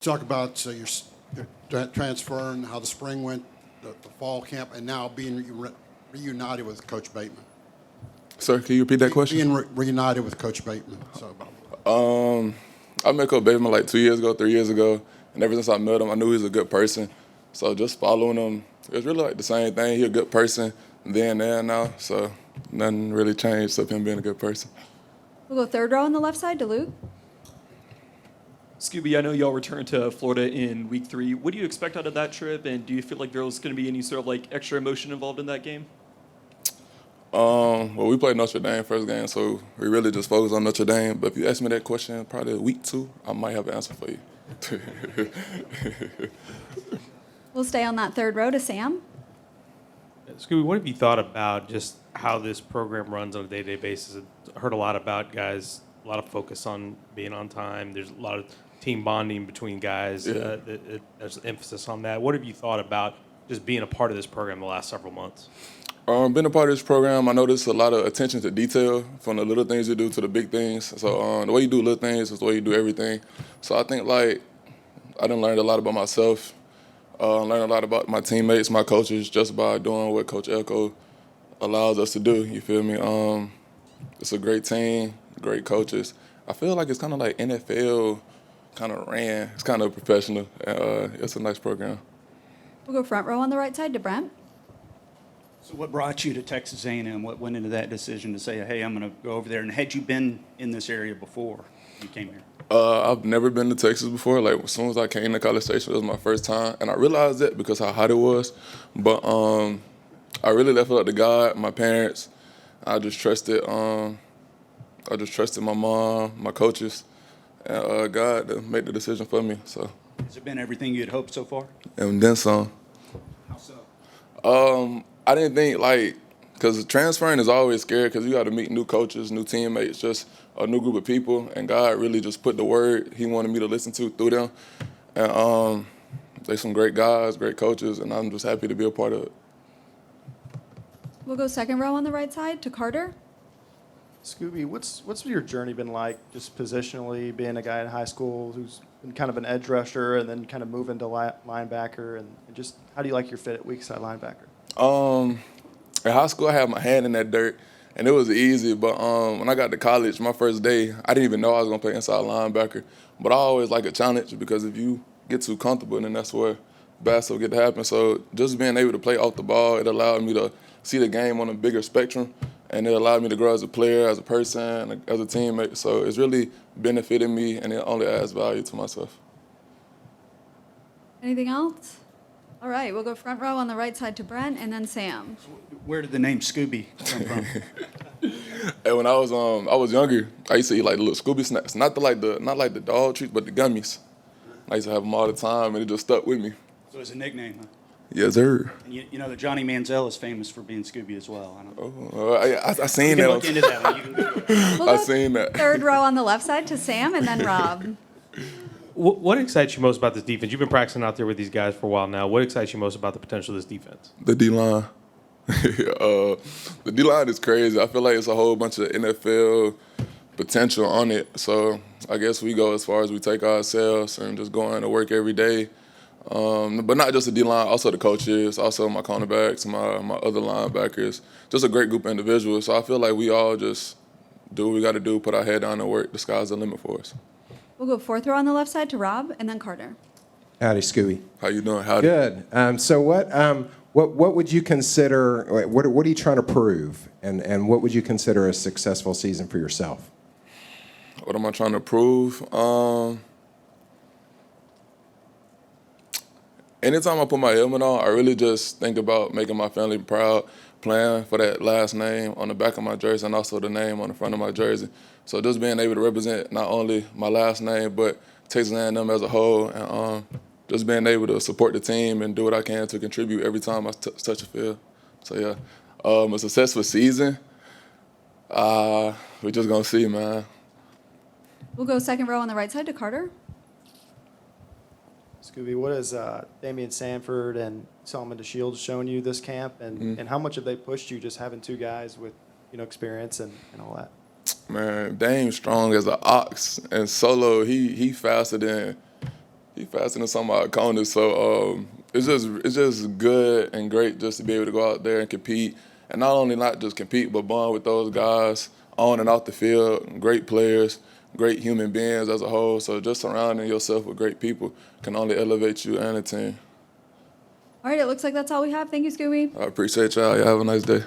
Talk about your transfer and how the spring went, the fall camp, and now being reunited with Coach Bateman. Sir, can you repeat that question? Being reunited with Coach Bateman. So, I met Coach Damen like 2 years ago, 3 years ago, and ever since I met him, I knew he was a good person. So just following him, it was really like the same thing. He's a good person then and now, so nothing really changed except him being a good person. We'll go third row on the left side to Luke. Scooby, I know y'all returned to Florida in week 3. What do you expect out of that trip, and do you feel like there's going to be any sort of like extra emotion involved in that game? Well, we played Notre Dame first game, so we really just focused on Notre Dame. But if you ask me that question probably week 2, I might have an answer for you. We'll stay on that third row to Sam. Scooby, what have you thought about just how this program runs on a day-to-day basis? I heard a lot about guys, a lot of focus on being on time. There's a lot of team bonding between guys. Yeah. There's emphasis on that. What have you thought about just being a part of this program the last several months? Being a part of this program, I noticed a lot of attention to detail, from the little things you do to the big things. So the way you do little things is the way you do everything. So I think like I done learned a lot about myself, learned a lot about my teammates, my coaches, just by doing what Coach Elko allows us to do. You feel me? It's a great team, great coaches. I feel like it's kind of like NFL kind of ran. It's kind of professional. It's a nice program. We'll go front row on the right side to Brent. So what brought you to Texas A&M? What went into that decision to say, hey, I'm going to go over there? And had you been in this area before you came here? I've never been to Texas before. Like, as soon as I came to College Station, it was my first time. And I realized that because how hot it was. But I really left it up to God, my parents. I just trusted my mom, my coaches, and God to make the decision for me. So. Has it been everything you had hoped so far? And then some. How so? I didn't think, like, because transferring is always scary because you got to meet new coaches, new teammates, just a new group of people. And God really just put the word He wanted me to listen to through them. And they're some great guys, great coaches, and I'm just happy to be a part of it. We'll go second row on the right side to Carter. Scooby, what's your journey been like, just positionally, being a guy in high school who's been kind of an edge rusher and then kind of moving to linebacker, and just how do you like your fit at weak side linebacker? In high school, I had my hand in that dirt, and it was easy. But when I got to college, my first day, I didn't even know I was going to play inside linebacker. But I always like a challenge because if you get too comfortable, then that's where bad stuff get to happen. So just being able to play off the ball, it allowed me to see the game on a bigger spectrum, and it allowed me to grow as a player, as a person, as a teammate. So it's really benefited me, and it only adds value to myself. Anything else? All right, we'll go front row on the right side to Brent and then Sam. Where did the name Scooby come from? And when I was younger, I used to eat like little Scooby snacks, not like the dog treats, but the gummies. I used to have them all the time, and it just stuck with me. So it's a nickname, huh? Yes, sir. And you know that Johnny Manziel is famous for being Scooby as well. I don't know. Oh, I seen You that. can look into that one. We'll I go seen that. third row on the left side to Sam and then Rob. What excites you most about this defense? You've been practicing out there with these guys for a while now. What excites you most about the potential of this defense? The D-line. The D-line is crazy. I feel like it's a whole bunch of NFL potential on it. So I guess we go as far as we take ourselves and just going to work every day. But not just the D-line, also the coaches, also my cornerbacks, my other linebackers. Just a great group of individuals. So I feel like we all just do what we got to do, put our head down and work. The sky's the limit for us. We'll go fourth row on the left side to Rob and then Carter. Howdy, Scooby. How you doing? Howdy. Good. So what would you consider, what are you trying to prove? And what would you consider a successful season for yourself? What am I trying to prove? Anytime I put my helmet on, I really just think about making my family proud, playing for that last name on the back of my jersey and also the name on the front of my jersey. So just being able to represent not only my last name, but Texas A&M as a whole, and just being able to support the team and do what I can to contribute every time I touch a field. So, yeah, a successful season, we're just going to see, man. We'll go second row on the right side to Carter. Scooby, what has Damian Sanford and Solomon DeShields shown you this camp, and how much have they pushed you just having two guys with experience and all that? Man, Dame's strong as an ox, and Solo, he faster than He faster than some of our corners. So it's just good and great just to be able to go out there and compete, and not only not just compete, but bond with those guys on and off the field. Great players, great human beings as a whole. So just surrounding yourself with great people can only elevate you and the team. All right, it looks like that's all we have. Thank you, Scooby. I appreciate y'all. Y'all have a nice day.